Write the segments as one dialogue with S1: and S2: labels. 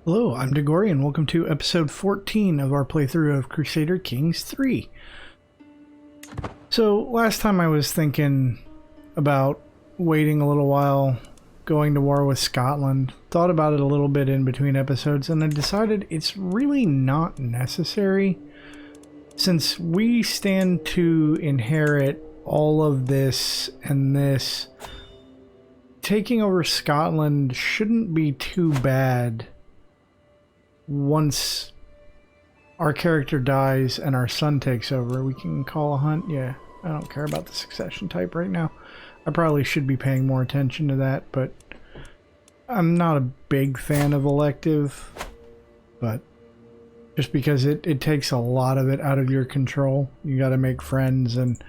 S1: Hello, I'm Degori, and welcome to episode 14 of our playthrough of Crusader Kings 3. So, last time I was thinking about waiting a little while, going to war with Scotland, thought about it a little bit in between episodes, and I decided it's really not necessary, since we stand to inherit all of this and this. Taking over Scotland shouldn't be too bad once our character dies and our son takes over. We can call a hunt. Yeah, I don't care about the succession type right now. I probably should be paying more attention to that, but I'm not a big fan of elective, but just because it takes a lot of it out of your control. You got to make friends, and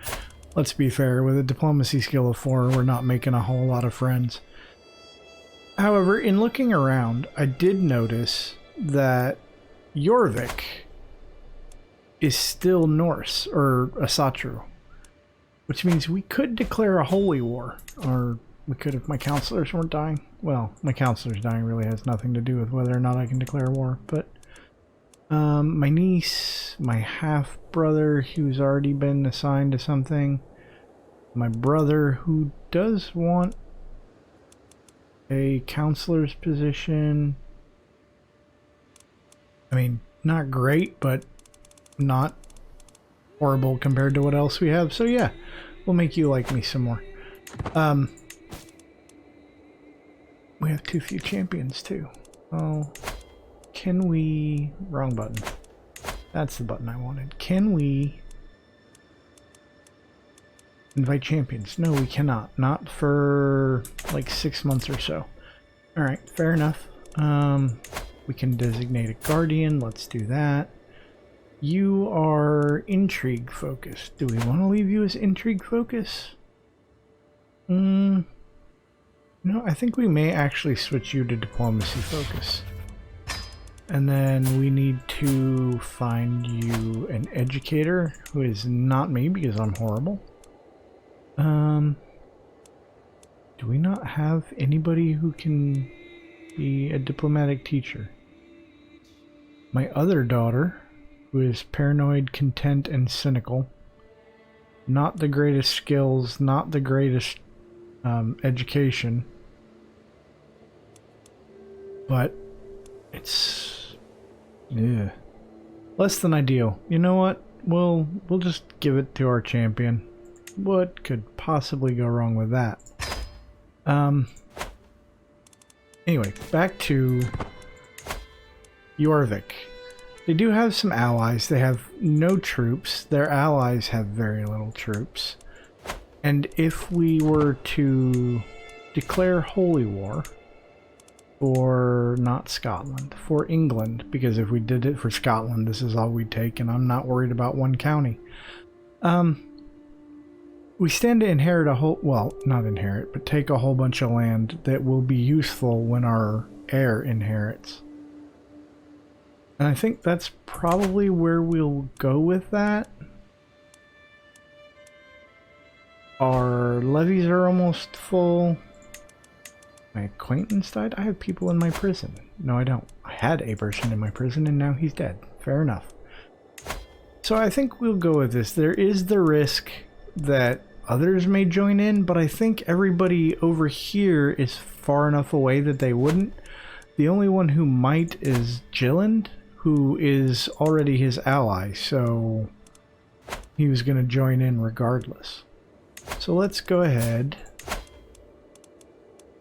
S1: let's be fair, with a diplomacy skill of 4, we're not making a whole lot of friends. However, in looking around, I did notice that Jorvik is still Norse, or Asatru, which means we could declare a holy war, or we could if my counselors weren't dying. Well, my counselors dying really has nothing to do with whether or not I can declare war, but my niece, my half-brother who's already been assigned to something, my brother who does want a counselor's position. I mean, not great, but not horrible compared to what else we have. So yeah, we'll make you like me some more. We have too few champions too. Oh, can we... Wrong button. That's the button I wanted. Can we invite champions? No, we cannot. Not for like 6 months or so. Alright, fair enough. We can designate a guardian. Let's do that. You are intrigue focused. Do we want to leave you as intrigue focus? No, I think we may actually switch you to diplomacy focus. And then we need to find you an educator who is not me because I'm horrible. Do we not have anybody who can be a diplomatic teacher? My other daughter, who is paranoid, content, and cynical. Not the greatest skills, not the greatest education. But it's... yeah, less than ideal. You know what? We'll just give it to our champion. What could possibly go wrong with that? Anyway, back to Jorvik. They do have some allies. They have no troops. Their allies have very little troops. And if we were to declare holy war for not Scotland, for England, because if we did it for Scotland, this is all we'd take, and I'm not worried about one county. We stand to inherit a whole, well, not inherit, but take a whole bunch of land that will be useful when our heir inherits. And I think that's probably where we'll go with that. Our levies are almost full. My acquaintance died? I have people in my prison. No, I don't. I had a person in my prison and now he's dead. Fair enough. So I think we'll go with this. There is the risk that others may join in, but I think everybody over here is far enough away that they wouldn't. The only one who might is Gilland, who is already his ally, so he was going to join in regardless. So let's go ahead.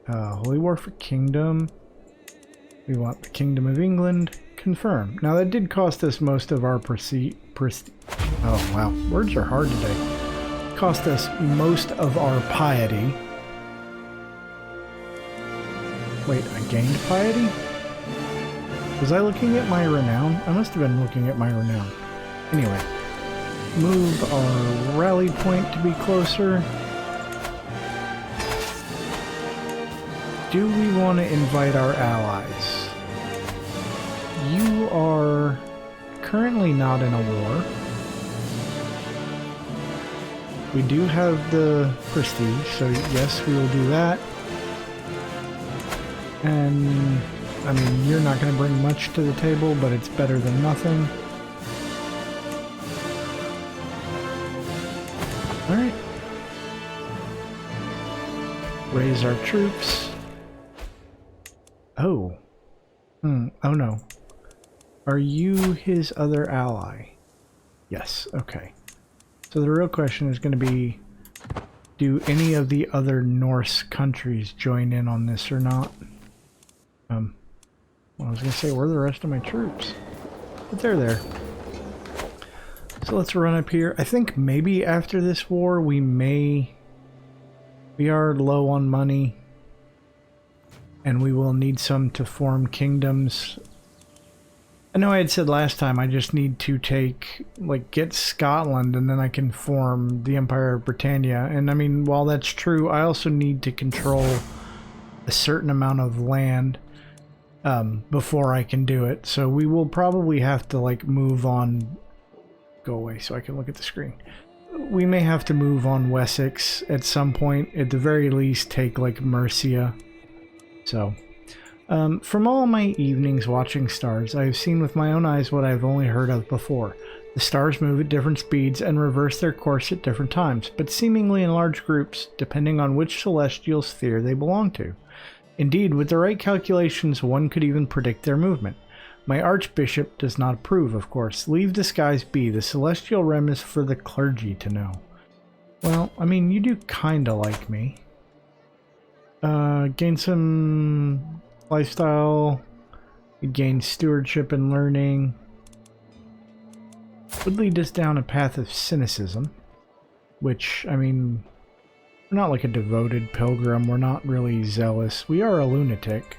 S1: Holy War for Kingdom. We want the Kingdom of England. Confirm. Now that did cost us most of our oh wow, words are hard today. Cost us most of our piety. Wait, I gained piety? Was I looking at my renown? I must have been looking at my renown. Anyway, move our rally point to be closer. Do we want to invite our allies? You are currently not in a war. We do have the prestige, so yes, we will do that. And I mean, you're not going to bring much to the table, but it's better than nothing. Alright. Raise our troops. Oh. Oh no. Are you his other ally? Yes, okay. So the real question is going to be, do any of the other Norse countries join in on this or not? Well, I was going to say, where are the rest of my troops? But they're there. So let's run up here. I think maybe after this war we are low on money and we will need some to form kingdoms. I know I had said last time I just need to get Scotland and then I can form the Empire of Britannia. And I mean, while that's true, I also need to control a certain amount of land before I can do it. So we will probably have to move on. Go away so I can look at the screen. We may have to move on Wessex at some point. At the very least, take Mercia. So, from all my evenings watching stars, I have seen with my own eyes what I have only heard of before. The stars move at different speeds and reverse their course at different times, but seemingly in large groups, depending on which celestial sphere they belong to. Indeed, with the right calculations, one could even predict their movement. My archbishop does not approve, of course. Leave the skies be. The celestial realm is for the clergy to know. Well, I mean, you do kinda like me. Gain some lifestyle. You gain stewardship and learning. Would lead us down a path of cynicism. Which, I mean, we're not like a devoted pilgrim. We're not really zealous. We are a lunatic.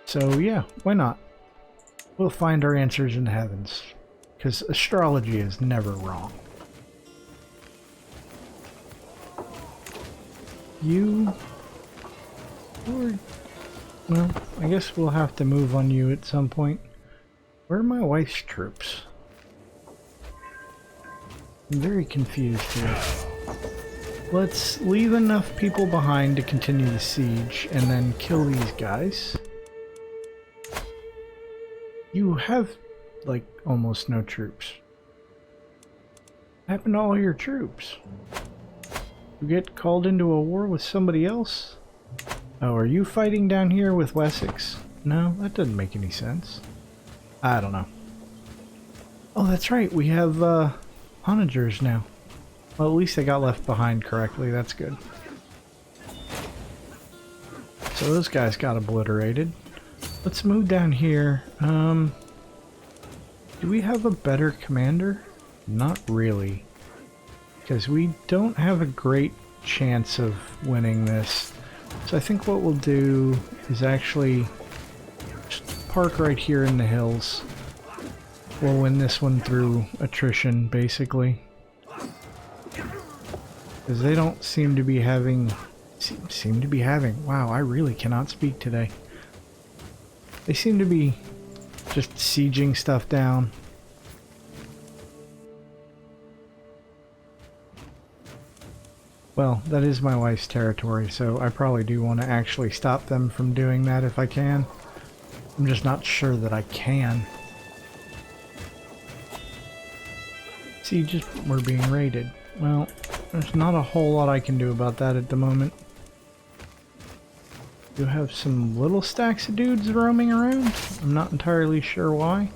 S1: So yeah, why not? We'll find our answers in the heavens, because astrology is never wrong. Well, I guess we'll have to move on you at some point. Where are my wife's troops? I'm very confused here. Let's leave enough people behind to continue the siege and then kill these guys. You have, almost no troops. What happened to all your troops? You get called into a war with somebody else? Oh, are you fighting down here with Wessex? No, that doesn't make any sense. I don't know. Oh, that's right, we have, onagers now. Well, at least they got left behind correctly, that's good. So those guys got obliterated. Let's move down here. Do we have a better commander? Not really. Because we don't have a great chance of winning this. So I think what we'll do is actually just park right here in the hills. We'll win this one through attrition, basically. Because they don't seem to be having... Wow, I really cannot speak today. They seem to be just sieging stuff down. Well, that is my wife's territory, so I probably do want to actually stop them from doing that if I can. I'm just not sure that I can. Sieges were being raided. Well, there's not a whole lot I can do about that at the moment. You have some little stacks of dudes roaming around. I'm not entirely sure why,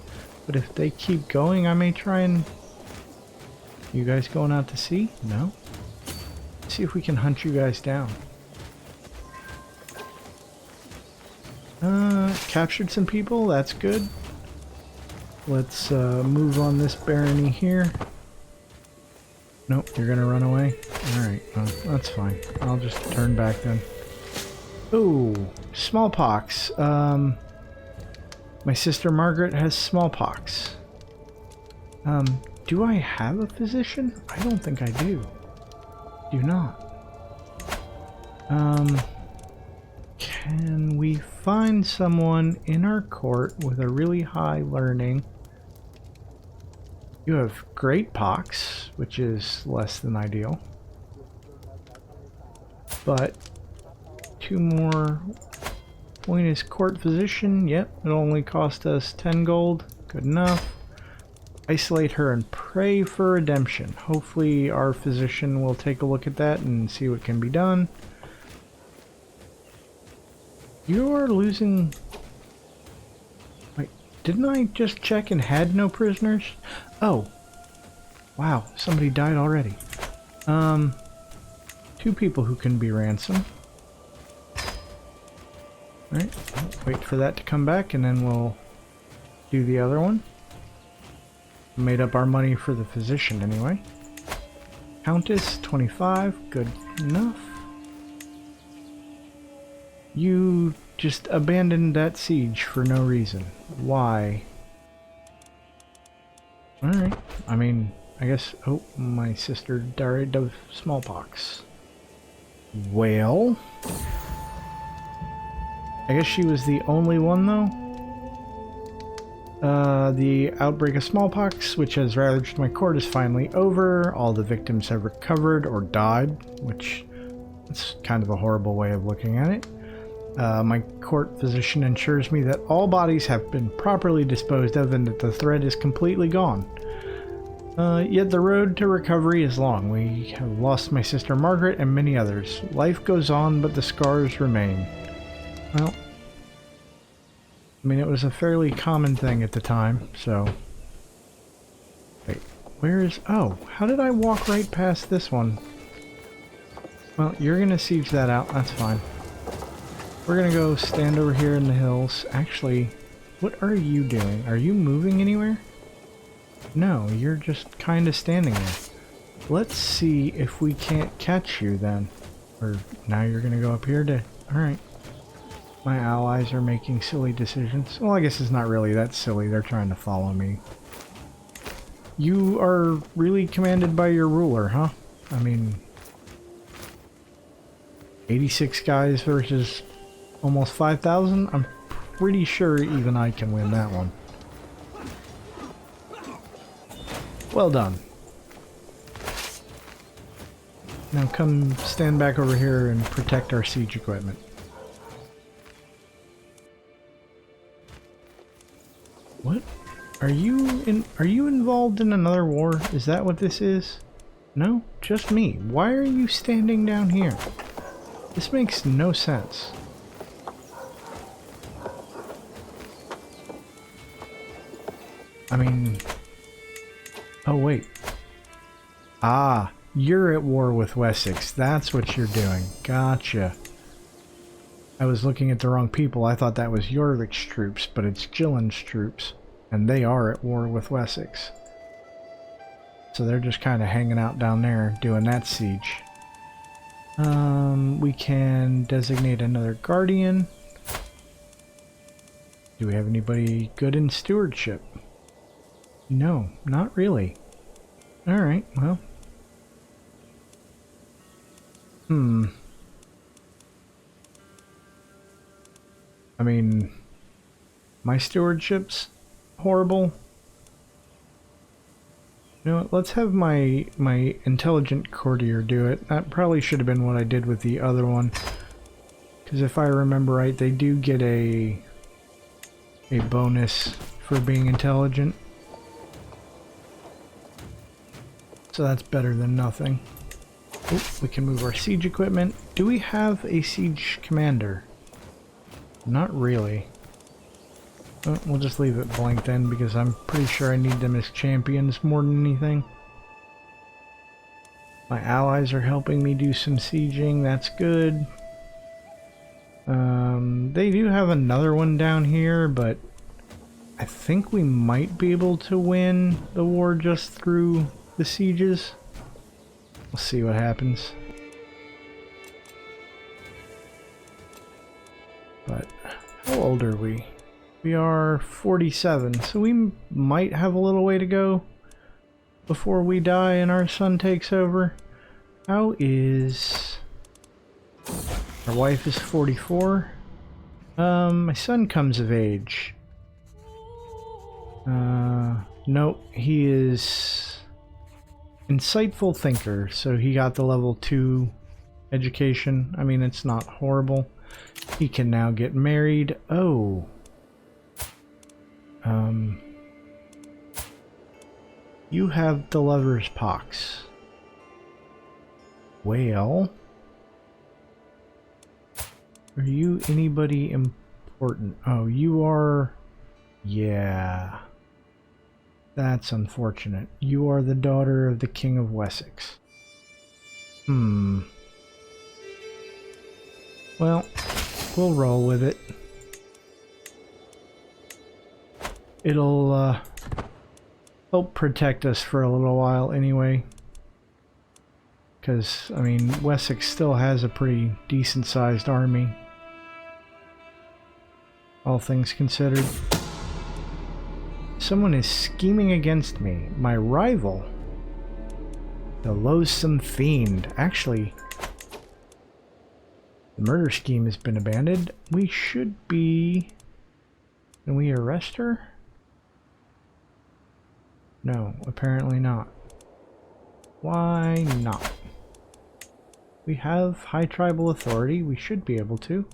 S1: but if they keep going, I may try and... You guys going out to sea? No? Let's see if we can hunt you guys down. Captured some people, that's good. Let's move on this barony here. Nope, you're gonna run away? Alright, well, that's fine. I'll just turn back then. Ooh, smallpox. My sister Margaret has smallpox. Do I have a physician? I don't think I do. Do not. Can we find someone in our court with a really high learning? You have great pox, which is less than ideal. But 2 more Appoint as court physician. Yep, it only cost us 10 gold. Good enough. Isolate her and pray for redemption. Hopefully our physician will take a look at that and see what can be done. You are losing... Wait, didn't I just check and had no prisoners? Oh. Wow, somebody died already. 2 people who can be ransomed. Alright, wait for that to come back and then we'll do the other one. Made up our money for the physician anyway. Countess, 25, good enough. You just abandoned that siege for no reason. Why? Alright, I mean, I guess... Oh, my sister died of smallpox. Well... I guess she was the only one, though. The outbreak of smallpox, which has ravaged my court, is finally over. All the victims have recovered or died, which is kind of a horrible way of looking at it. My court physician ensures me that all bodies have been properly disposed of and that the threat is completely gone. Yet the road to recovery is long. We have lost my sister Margaret and many others. Life goes on, but the scars remain. Well, I mean, it was a fairly common thing at the time, so... Wait, where is... Oh, how did I walk right past this one? Well, you're gonna siege that out, that's fine. We're gonna go stand over here in the hills. Actually, what are you doing? Are you moving anywhere? No, you're just kinda standing there. Let's see if we can't catch you then. Or now you're gonna go up here to... Alright. My allies are making silly decisions. Well, I guess it's not really that silly. They're trying to follow me. You are really commanded by your ruler, huh? I mean... 86 guys versus almost 5,000? I'm pretty sure even I can win that one. Well done. Now come stand back over here and protect our siege equipment. What? Are you involved in another war? Is that what this is? No? Just me. Why are you standing down here? This makes no sense. I mean... Oh, wait. Ah, you're at war with Wessex. That's what you're doing. Gotcha. I was looking at the wrong people. I thought that was Jorvik's troops, but it's Gillen's troops. And they are at war with Wessex. So they're just kind of hanging out down there doing that siege. We can designate another guardian. Do we have anybody good in stewardship? No, not really. Alright, well. I mean, my stewardship's horrible. You know what, let's have my intelligent courtier do it. That probably should have been what I did with the other one. Because if I remember right, they do get a bonus for being intelligent. So that's better than nothing. Oh, we can move our siege equipment. Do we have a siege commander? Not really. Oh, we'll just leave it blank then, because I'm pretty sure I need them as champions more than anything. My allies are helping me do some sieging, that's good. They do have another one down here, but I think we might be able to win the war just through the sieges. We'll see what happens. But how old are we? We are 47, so we might have a little way to go before we die and our son takes over. How is... Our wife is 44. My son comes of age. Nope, he is insightful thinker, so he got the level 2 education. I mean, it's not horrible. He can now get married. Oh. You have the lover's pox. Well, are you anybody important? Oh, you are. Yeah. That's unfortunate. You are the daughter of the King of Wessex. Well, we'll roll with it. It'll help protect us for a little while anyway. Because, I mean, Wessex still has a pretty decent-sized army. All things considered. Someone is scheming against me. My rival. The loathsome fiend. Actually, the murder scheme has been abandoned. We should be... Can we arrest her? No, apparently not. Why not? We have high tribal authority. We should be able to.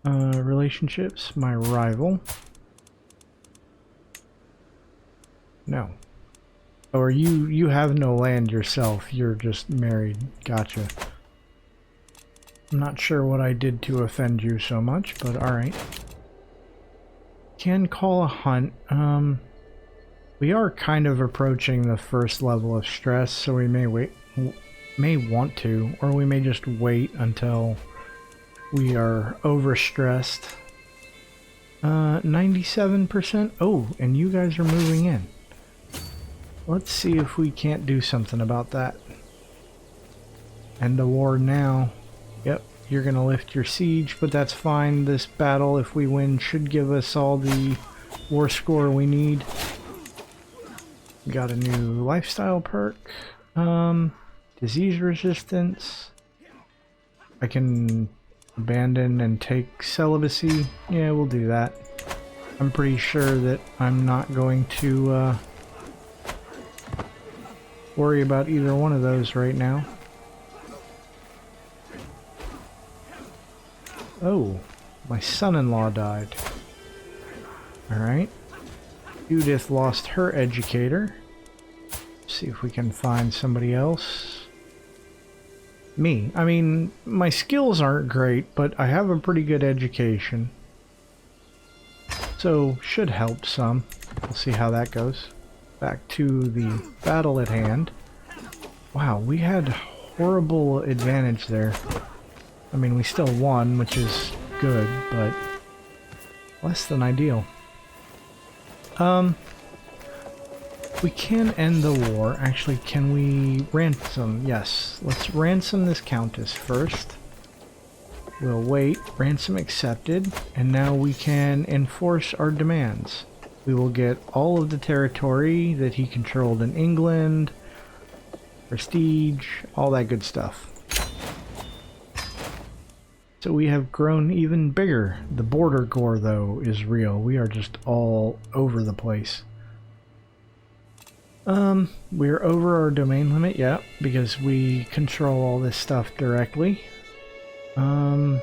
S1: Relationships. My rival. No. Or you have no land yourself. You're just married. Gotcha. I'm not sure what I did to offend you so much, but alright. Can call a hunt. We are kind of approaching the first level of stress, so we may want to, or we may just wait until we are overstressed. 97%. Oh, and you guys are moving in. Let's see if we can't do something about that. End the war now. Yep, you're gonna lift your siege, but that's fine. This battle, if we win, should give us all the war score we need. Got a new lifestyle perk. Disease resistance. I can abandon and take celibacy. Yeah, we'll do that. I'm pretty sure that I'm not going to worry about either one of those right now. Oh, my son-in-law died. Alright. Judith lost her educator. See if we can find somebody else. Me. I mean, my skills aren't great, but I have a pretty good education. So, should help some. We'll see how that goes. Back to the battle at hand. Wow, we had horrible advantage there. I mean, we still won, which is good, but less than ideal. We can end the war. Actually, can we ransom? Yes. Let's ransom this countess first. We'll wait. Ransom accepted. And now we can enforce our demands. We will get all of the territory that he controlled in England. Prestige. All that good stuff. So we have grown even bigger. The border gore, though, is real. We are just all over the place. We're over our domain limit, yeah, because we control all this stuff directly. The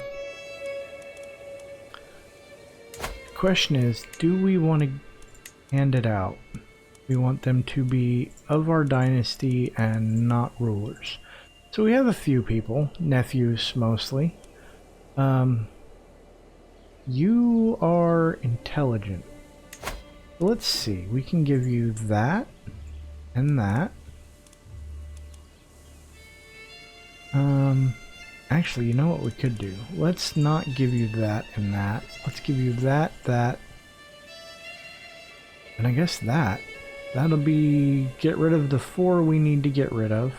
S1: question is, do we want to hand it out? We want them to be of our dynasty and not rulers. So we have a few people, nephews mostly. You are intelligent. Let's see, we can give you that and that. Actually, you know what we could do? Let's not give you that and that. Let's give you that, that, and I guess that. That'll be get rid of the 4 we need to get rid of.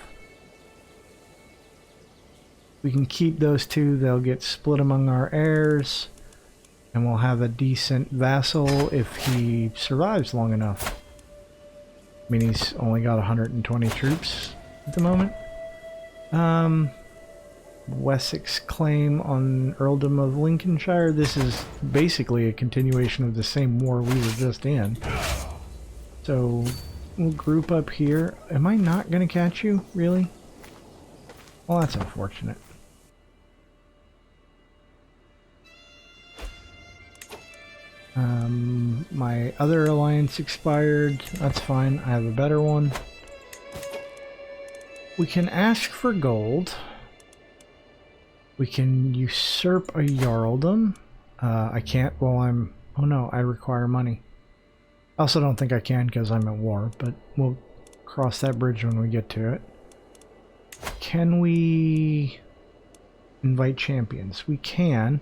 S1: We can keep those 2, they'll get split among our heirs, and we'll have a decent vassal if he survives long enough. I mean, he's only got 120 troops at the moment. Wessex claim on Earldom of Lincolnshire. This is basically a continuation of the same war we were just in. So, we'll group up here. Am I not going to catch you? Really? Well, that's unfortunate. My other alliance expired. That's fine. I have a better one. We can ask for gold. We can usurp a jarldom. I can't while I'm... Oh no, I require money. I also don't think I can because I'm at war, but we'll cross that bridge when we get to it. Can we invite champions? We can.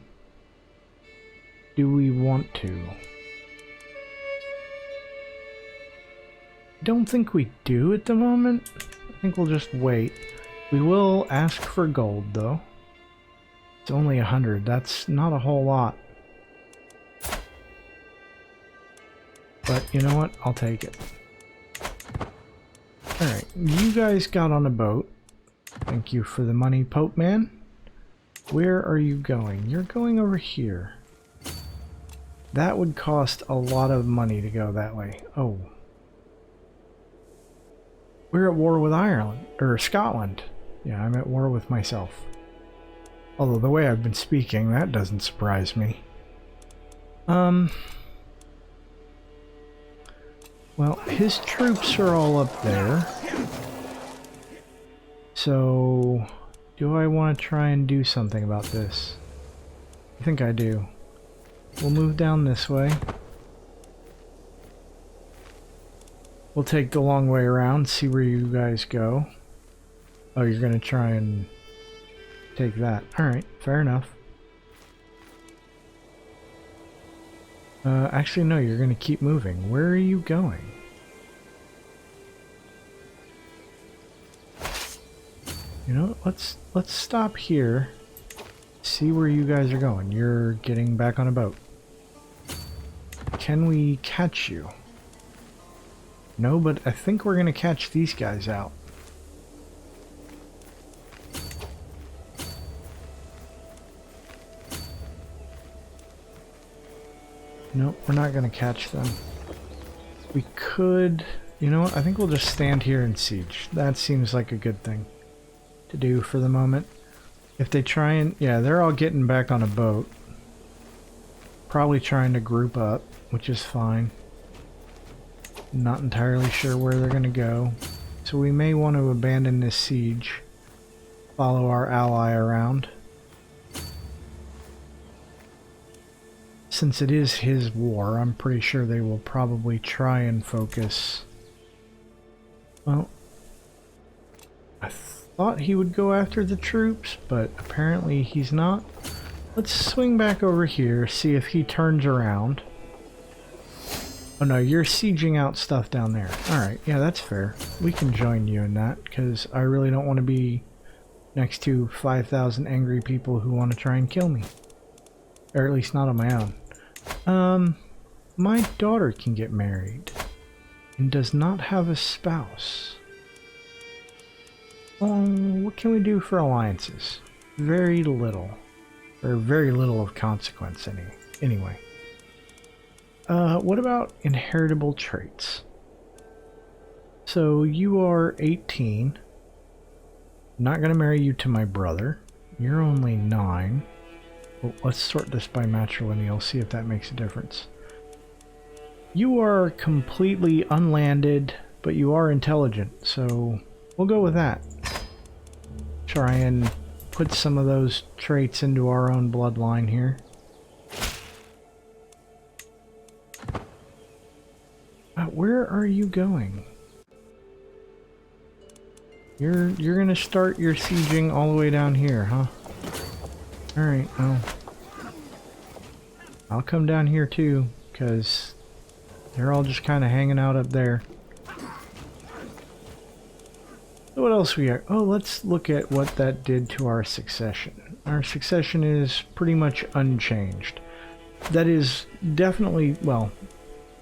S1: Do we want to? Don't think we do at the moment. I think we'll just wait. We will ask for gold though. It's only 100. That's not a whole lot. But you know what? I'll take it. Alright, you guys got on a boat. Thank you for the money, Pope Man. Where are you going? You're going over here. That would cost a lot of money to go that way. Oh. We're at war with Ireland, or Scotland. Yeah, I'm at war with myself. Although the way I've been speaking, that doesn't surprise me. Well, his troops are all up there. So, do I want to try and do something about this? I think I do. We'll move down this way. We'll take the long way around, see where you guys go. Oh, you're going to try and take that. Alright, fair enough. Actually, no, you're going to keep moving. Where are you going? You know, let's stop here. See where you guys are going. You're getting back on a boat. Can we catch you? No, but I think we're going to catch these guys out. Nope, we're not going to catch them. We could... You know what? I think we'll just stand here and siege. That seems like a good thing to do for the moment. If they try and... Yeah, they're all getting back on a boat. Probably trying to group up, which is fine. Not entirely sure where they're going to go. So we may want to abandon this siege. Follow our ally around. Since it is his war, I'm pretty sure they will probably try and focus. Well, I thought he would go after the troops, but apparently he's not. Let's swing back over here, see if he turns around. Oh no, you're sieging out stuff down there. Alright, yeah, that's fair. We can join you in that, because I really don't want to be next to 5,000 angry people who want to try and kill me. Or at least not on my own. My daughter can get married and does not have a spouse. What can we do for alliances? Very little. Or very little of consequence anyway. What about inheritable traits? So you are 18. I'm not going to marry you to my brother. You're only 9. Well, let's sort this by matrilineal, see if that makes a difference. You are completely unlanded, but you are intelligent, so we'll go with that. Try and put some of those traits into our own bloodline here. Where are you going? You're gonna start your sieging all the way down here, huh? Alright, well, I'll come down here too, because they're all just kind of hanging out up there. So what else we got? Oh, let's look at what that did to our succession. Our succession is pretty much unchanged. That is definitely, well,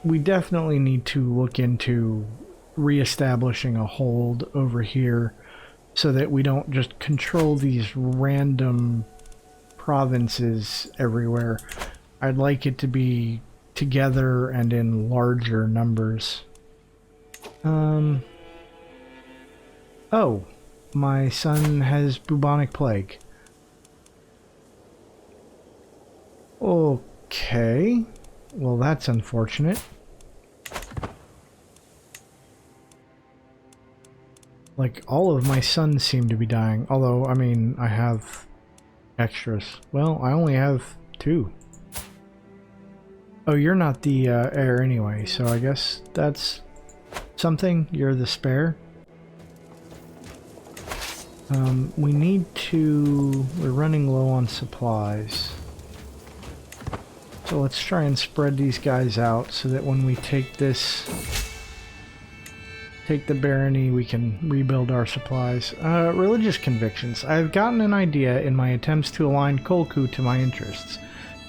S1: we definitely need to look into reestablishing a hold over here so that we don't just control these random provinces everywhere. I'd like it to be together and in larger numbers. Oh, my son has bubonic plague. Okay. well, that's unfortunate. Like, all of my sons seem to be dying. Although, I mean, I have extras. Well, I only have 2. Oh, you're not the heir anyway, so I guess that's something. You're the spare. We need to... We're running low on supplies. So let's try and spread these guys out so that when we take this... Take the barony, we can rebuild our supplies. Religious convictions. I've gotten an idea in my attempts to align Kolku to my interests.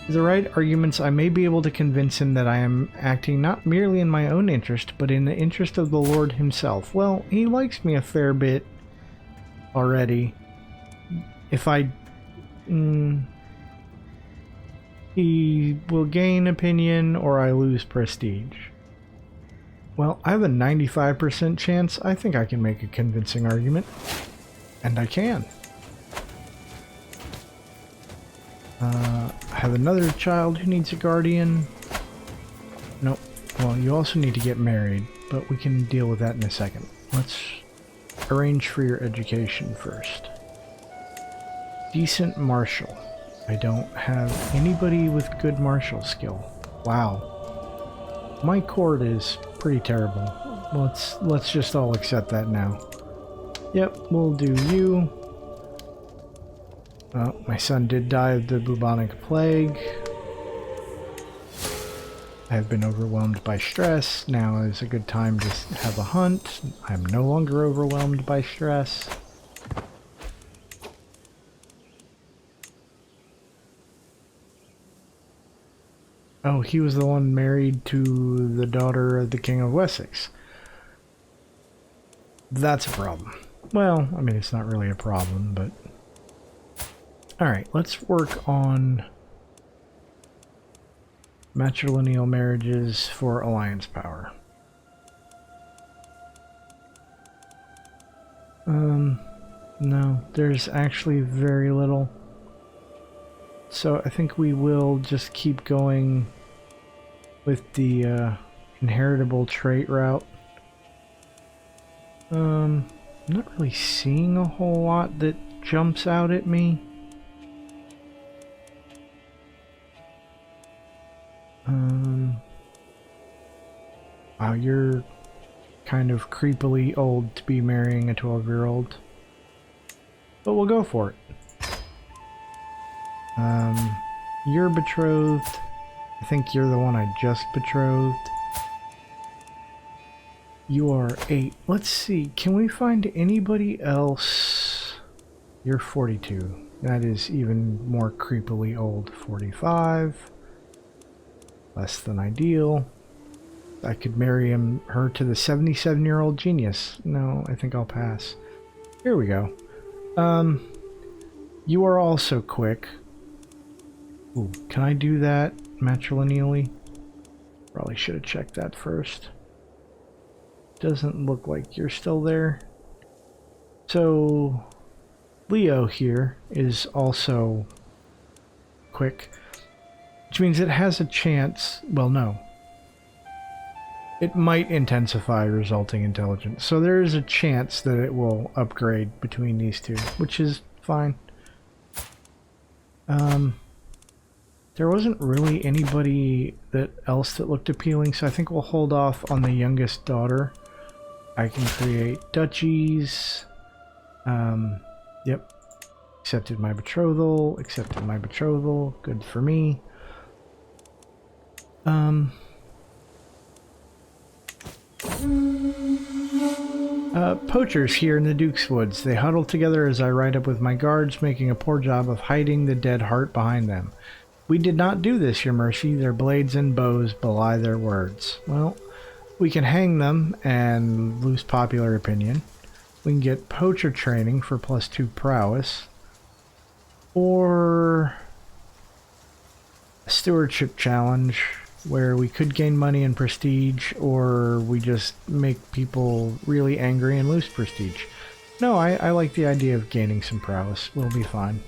S1: With the right arguments, I may be able to convince him that I am acting not merely in my own interest, but in the interest of the Lord himself. Well, he likes me a fair bit already. If I... he will gain opinion or I lose prestige. Well, I have a 95% chance. I think I can make a convincing argument. And I can. I have another child who needs a guardian. Nope. Well, you also need to get married, but we can deal with that in a second. Let's arrange for your education first. Decent martial. I don't have anybody with good martial skill. Wow. My court is pretty terrible. Let's just all accept that now. Yep, we'll do you. Oh, my son did die of the bubonic plague. I have been overwhelmed by stress. Now is a good time to have a hunt. I'm no longer overwhelmed by stress. Oh, he was the one married to the daughter of the King of Wessex. That's a problem. Well, I mean, it's not really a problem, but... Alright, let's work on matrilineal marriages for alliance power. No, there's actually very little. So I think we will just keep going with the inheritable trait route. I'm not really seeing a whole lot that jumps out at me. Wow, you're kind of creepily old to be marrying a 12-year-old. But we'll go for it. You're betrothed. I think you're the one I just betrothed. You are 8. Let's see, can we find anybody else? You're 42. That is even more creepily old. 45. Less than ideal. I could marry her to the 77-year-old genius. No, I think I'll pass. Here we go. You are also quick. Ooh, can I do that matrilineally? Probably should have checked that first. Doesn't look like you're still there. So, Leo here is also quick, which means it has a chance. Well, no. It might intensify resulting intelligence. So there is a chance that it will upgrade between these two, which is fine. There wasn't really anybody else that looked appealing, so I think we'll hold off on the youngest daughter. I can create duchies. Yep. Accepted my betrothal. Accepted my betrothal. Good for me. Poachers here in the Duke's Woods. They huddle together as I ride up with my guards, making a poor job of hiding the dead hart behind them. We did not do this, your mercy. Their blades and bows belie their words. Well, we can hang them and lose popular opinion. We can get poacher training for +2 prowess. Or a stewardship challenge where we could gain money and prestige, or we just make people really angry and lose prestige. No, I like the idea of gaining some prowess. We'll be fine.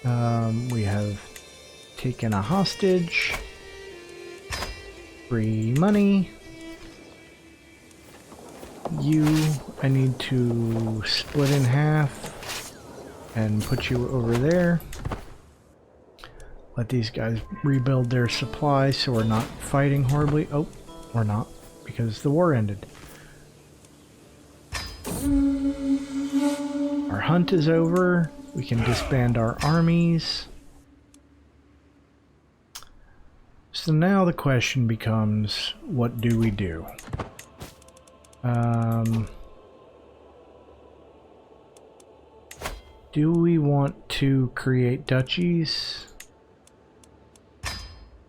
S1: We have taken a hostage. Free money. You, I need to split in half and put you over there. Let these guys rebuild their supplies so we're not fighting horribly. Oh, we're not, because the war ended. Our hunt is over. We can disband our armies. So now the question becomes, what do we do? Do we want to create duchies?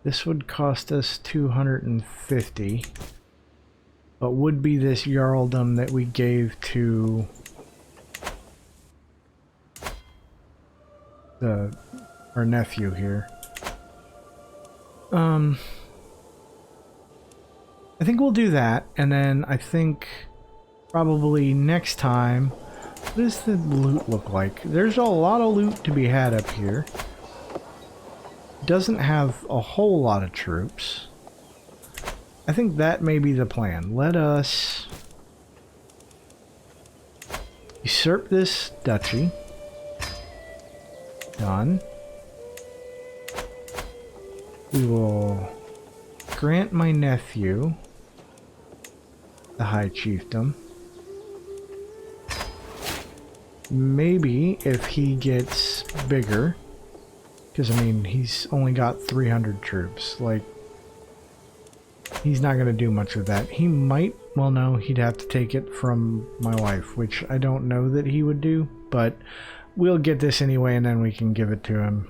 S1: This would cost us 250, but would be this jarldom that we gave to our nephew here. I think we'll do that, and then I think probably next time, what does the loot look like? There's a lot of loot to be had up here. Doesn't have a whole lot of troops. I think that may be the plan. Let us usurp this duchy. Done. We will grant my nephew the High Chiefdom. Maybe if he gets bigger, because I mean he's only got 300 troops, like he's not going to do much with that. He might, well no, he'd have to take it from my wife, which I don't know that he would do, but we'll get this anyway and then we can give it to him.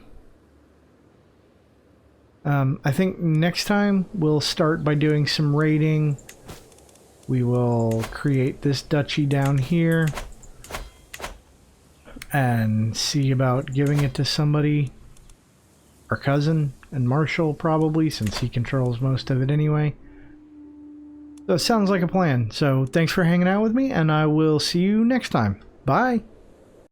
S1: I think next time we'll start by doing some raiding. We will create this duchy down here and see about giving it to somebody. Our cousin and Marshall probably, since he controls most of it anyway. So it sounds like a plan. So thanks for hanging out with me, and I will see you next time. Bye!